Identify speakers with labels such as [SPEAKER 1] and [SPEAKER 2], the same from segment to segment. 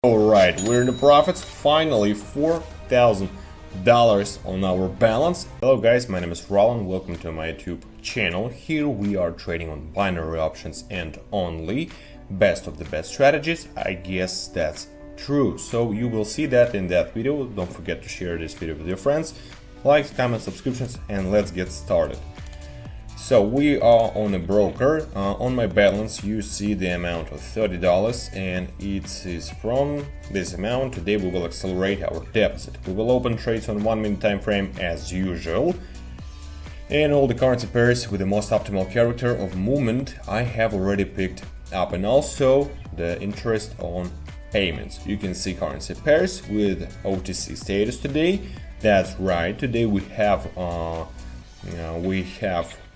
[SPEAKER 1] Alright, we're in the profits, finally $4,000 on our balance. Hello guys, my name is Rolan, welcome to my YouTube channel. Here we are trading on binary options and only best of the best strategies. I guess that's true, so you will see that in that video. Don't forget to share this video with your friends, likes, comments, subscriptions, and let's get started. So we are on a broker. On my balance you see the amount of $30, and it is from this amount. Today we will accelerate our deposit. We will open trades on 1 minute time frame as usual, and all the currency pairs with the most optimal character of movement I have already picked up, and also the interest on payments. You can see currency pairs with OTC status today. That's right, today we have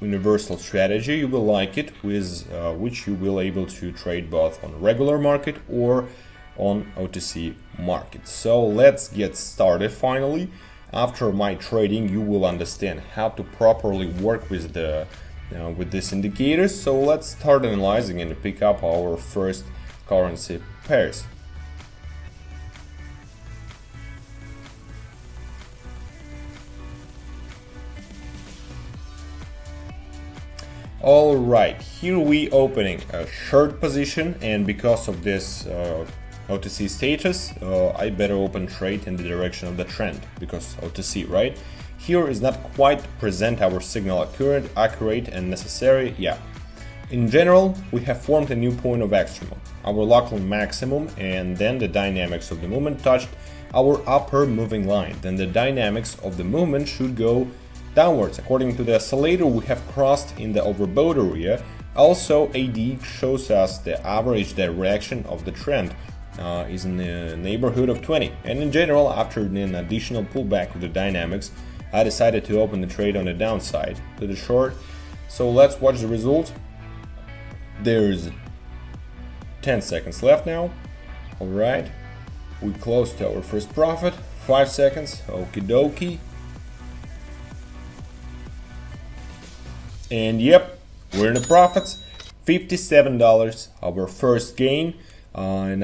[SPEAKER 1] universal strategy. You will like it, with which you will able to trade both on regular market or on OTC market. So let's get started. Finally, after my trading, you will understand how to properly work with the with these indicators. So let's start analyzing and pick up our first currency pairs. Alright, here we opening a short position, and because of this OTC status, I better open trade in the direction of the trend, because OTC, right? Here is not quite present our signal accurate and necessary, yeah. In general, we have formed a new point of extremum, our local maximum, and then the dynamics of the movement touched our upper moving line. Then the dynamics of the movement should go downwards. According to the oscillator, we have crossed in the overbought area. Also, ADX shows us the average direction of the trend is in the neighborhood of 20. And in general, after an additional pullback of the dynamics, I decided to open the trade on the downside to the short. So let's watch the result. There's 10 seconds left now. Alright, we close to our first profit. 5 seconds, okie dokie. And yep, we're in the profits, $57, our first gain, and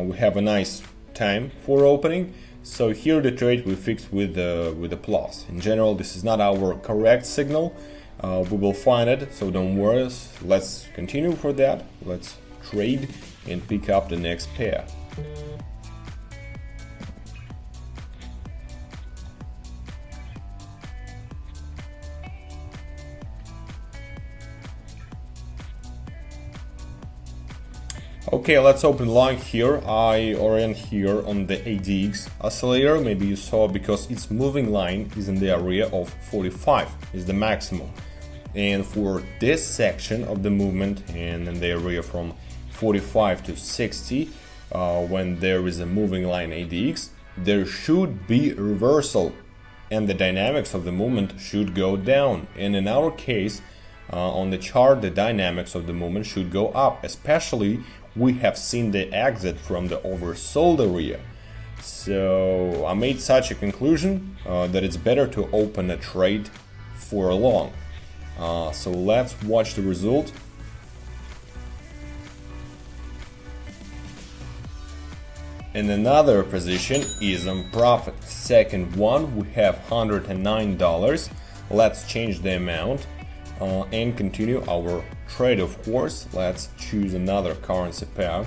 [SPEAKER 1] we have a nice time for opening. So here the trade we fixed with a plus. In general, this is not our correct signal. We will find it, so don't worry. Let's continue for that. Let's trade and pick up the next pair. Okay, let's open long here. I orient here on the ADX oscillator. Maybe you saw, because its moving line is in the area of 45, is the maximum. And for this section of the movement, and in the area from 45 to 60, when there is a moving line ADX, there should be a reversal, and the dynamics of the movement should go down. And in our case, on the chart, the dynamics of the movement should go up, especially we have seen the exit from the oversold area. So I made such a conclusion that it's better to open a trade for a long. So let's watch the result. And another position is on profit. Second one, we have $109. Let's change the amount and continue our trade. Of course, let's choose another currency pair.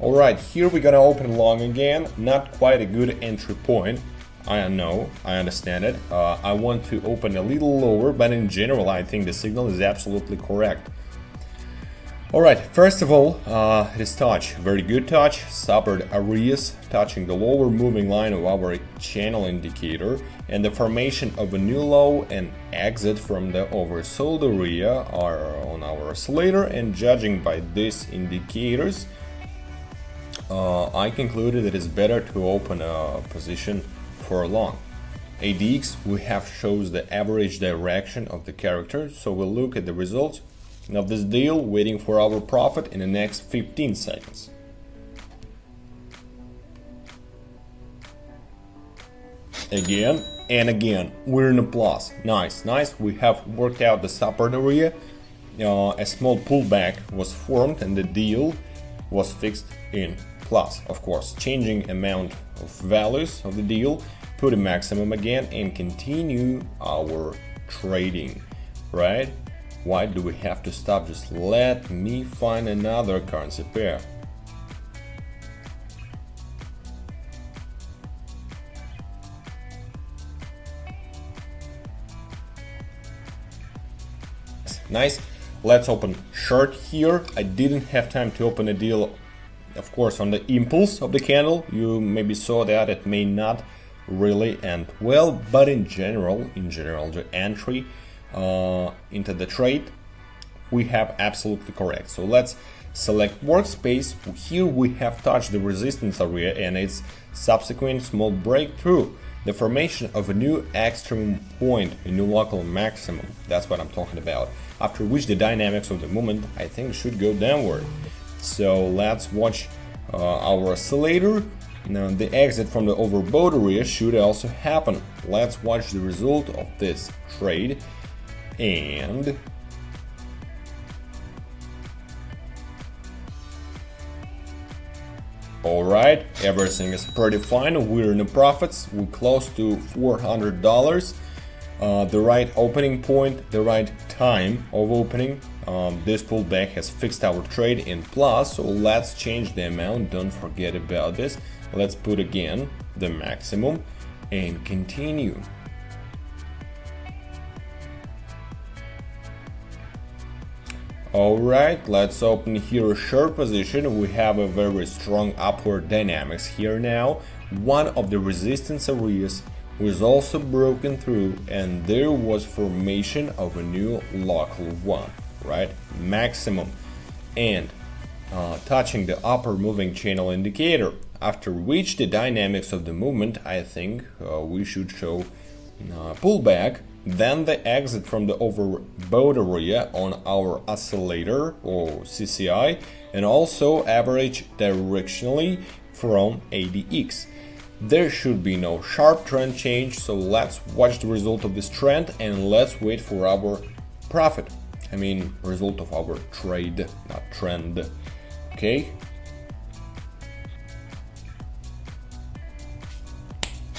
[SPEAKER 1] Alright, here we're gonna open long again. Not quite a good entry point. I know, I understand it. I want to open a little lower, but in general I think the signal is absolutely correct. Alright, first of all, this touch, very good touch, upward areas touching the lower moving line of our channel indicator, and the formation of a new low and exit from the oversold area are on our oscillator. And judging by these indicators, I concluded that it's better to open a position for a long. ADX we have shows the average direction of the character, so we'll look at the results of this deal, waiting for our profit in the next 15 seconds. again and again. We're in a plus. Nice, nice. We have worked out the support area. A small pullback was formed and the deal was fixed in plus. Of course, changing amount of values of the deal, put a maximum again and continue our trading, right? Why do we have to stop? Just let me find another currency pair. Nice. Let's open short here. I didn't have time to open a deal, of course, on the impulse of the candle. You maybe saw that it may not really end well, but in general, the entry into the trade we have absolutely correct. So let's select workspace. Here we have touched the resistance area and its subsequent small breakthrough, the formation of a new extreme point, a new local maximum. That's what I'm talking about, after which the dynamics of the movement, I think, should go downward. So let's watch our oscillator. Now the exit from the overbought area should also happen. Let's watch the result of this trade. And alright, everything is pretty fine. We're in the profits. We're close to $400. The right opening point, the right time of opening. This pullback has fixed our trade in plus, so let's change the amount. Don't forget about this. Let's put again the maximum and continue. Alright, let's open here a short position. We have a very strong upward dynamics here now. One of the resistance areas was also broken through and there was formation of a new local one, right? Maximum, and touching the upper moving channel indicator, after which the dynamics of the movement, I think, we should show pullback, then the exit from the overbought area on our oscillator or CCI, and also average directionally from ADX. There should be no sharp trend change, so let's watch the result of this trend and let's wait for our profit. I mean, result of our trade, not trend. Okay.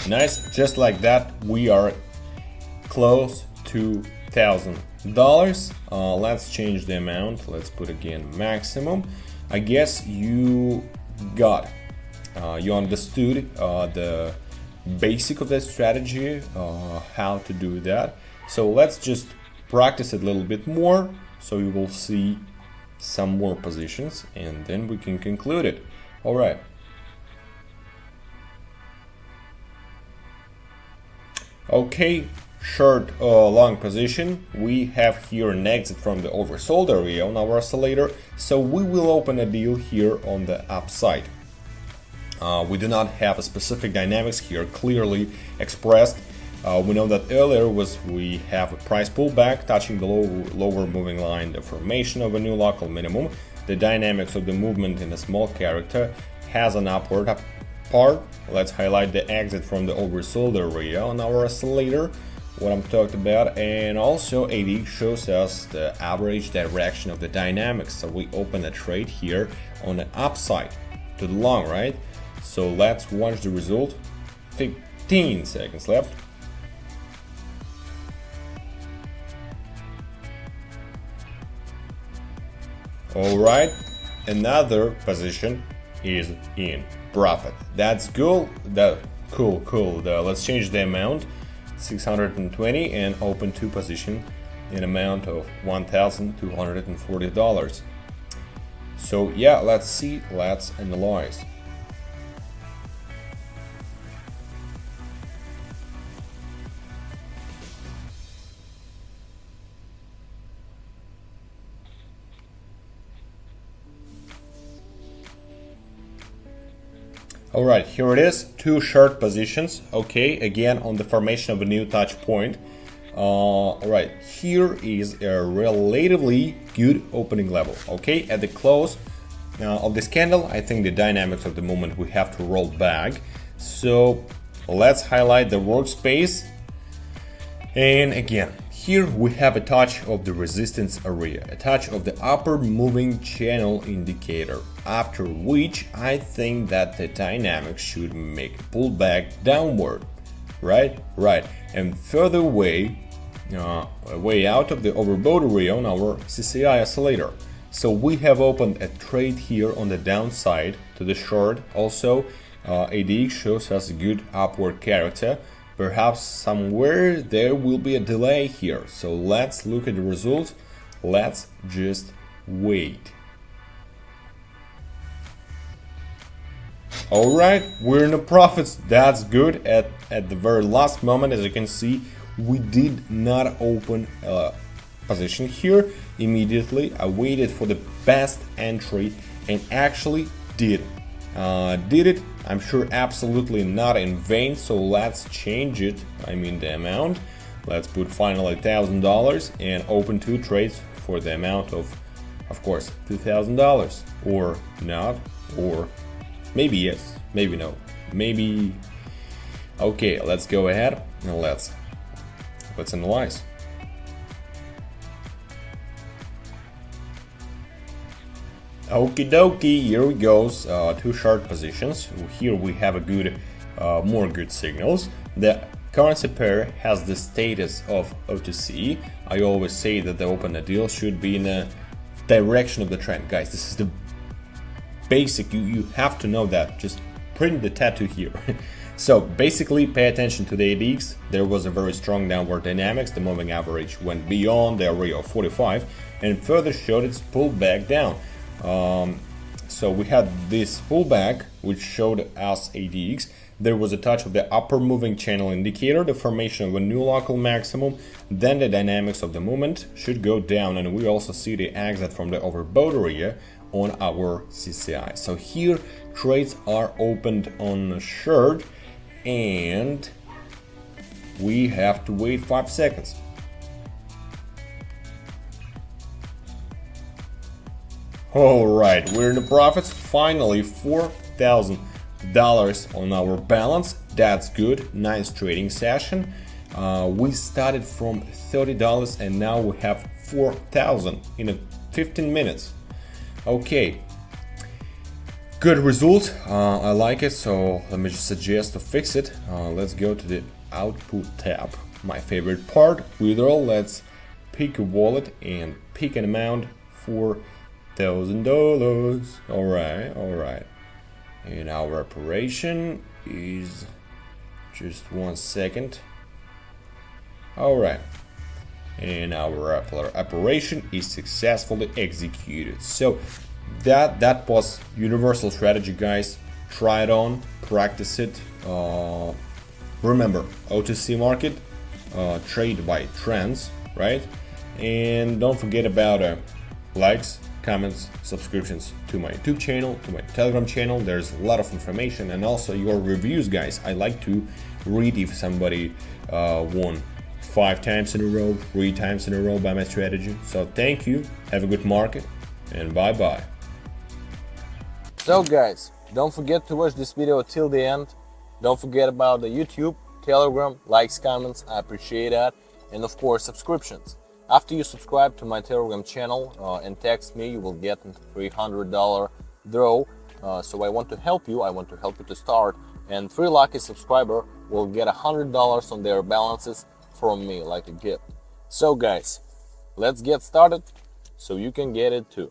[SPEAKER 1] Nice, just like that, we are close to $1,000. Let's change the amount. Let's put again maximum. I guess you got, you understood the basic of that strategy, how to do that. So let's just practice it a little bit more, so you will see some more positions, and then we can conclude it. All right. Okay, short long position. We have here an exit from the oversold area on our oscillator, so we will open a deal here on the upside. We do not have a specific dynamics here clearly expressed. We know that earlier we have a price pullback touching the lower moving line, the formation of a new local minimum. The dynamics of the movement in a small character has an upward part. Let's highlight the exit from the oversold area on our oscillator, what I'm talking about, and also ADX shows us the average direction of the dynamics. So we open a trade here on the upside to the long, right? So let's watch the result. 15 seconds left. Alright, another position is in profit. That's cool. Cool. Let's change the amount, 620, and open two position in amount of $1,240. So yeah, let's see, let's analyze. Alright, here it is, two short positions. Okay, again on the formation of a new touch point. Alright, here is a relatively good opening level. Okay, at the close of this candle, I think the dynamics of the moment we have to roll back. So Let's highlight the workspace. And again, here we have a touch of the resistance area, a touch of the upper moving channel indicator, after which I think that the dynamics should make a pullback downward, right? Right, and further away out of the overbought area on our CCI oscillator. So we have opened a trade here on the downside to the short. Also, ADX shows us a good upward character. Perhaps somewhere there will be a delay here. So let's look at the results. Let's just wait. Alright, we're in the profits. That's good. At the very last moment, as you can see, we did not open a position here immediately. I waited for the best entry and actually did it. I'm sure absolutely not in vain, so let's change it. I mean the amount. Let's put finally $1,000 and open 2 trades for the amount of course, $2,000, or not, or maybe yes, maybe no, maybe. Okay, let's go ahead and let's analyze. Okie dokie, here we go. 2 short positions. Here we have a good, more good signals. The currency pair has the status of OTC. I always say that the open a deal should be in the direction of the trend. Guys, this is the basic. You have to know that. Just print the tattoo here. So basically, pay attention to the ADX. There was a very strong downward dynamics. The moving average went beyond the area of 45 and further showed its pull back down. So we had this pullback which showed us ADX. There was a touch of the upper moving channel indicator, the formation of a new local maximum, then the dynamics of the movement should go down, and we also see the exit from the overbought area on our CCI. So here trades are opened on short and we have to wait 5 seconds. Alright, we're in the profits. Finally, $4,000 on our balance. That's good. Nice trading session. We started from $30 and now we have $4,000 in 15 minutes. Okay, good result. I like it, so let me just suggest to fix it. Let's go to the output tab, my favorite part. Withdrawal. Let's pick a wallet and pick an amount for $1,000. Alright. And our operation is just 1 second. Alright. And our operation is successfully executed. So that was universal strategy, guys. Try it on, practice it. Remember, OTC market, trade by trends, right? And don't forget about likes, comments, subscriptions to my YouTube channel, to my Telegram channel. There's a lot of information, and also your reviews, guys. I like to read if somebody won 5 times in a row, 3 times in a row by my strategy. So thank you, have a good market, and bye bye.
[SPEAKER 2] So guys, don't forget to watch this video till the end. Don't forget about the YouTube, Telegram, likes, comments, I appreciate that, and of course subscriptions. After you subscribe to my Telegram channel and text me, you will get a $300 draw. So I want to help you. I want to help you to start. And 3 lucky subscriber will get $100 on their balances from me, like a gift. So guys, let's get started so you can get it too.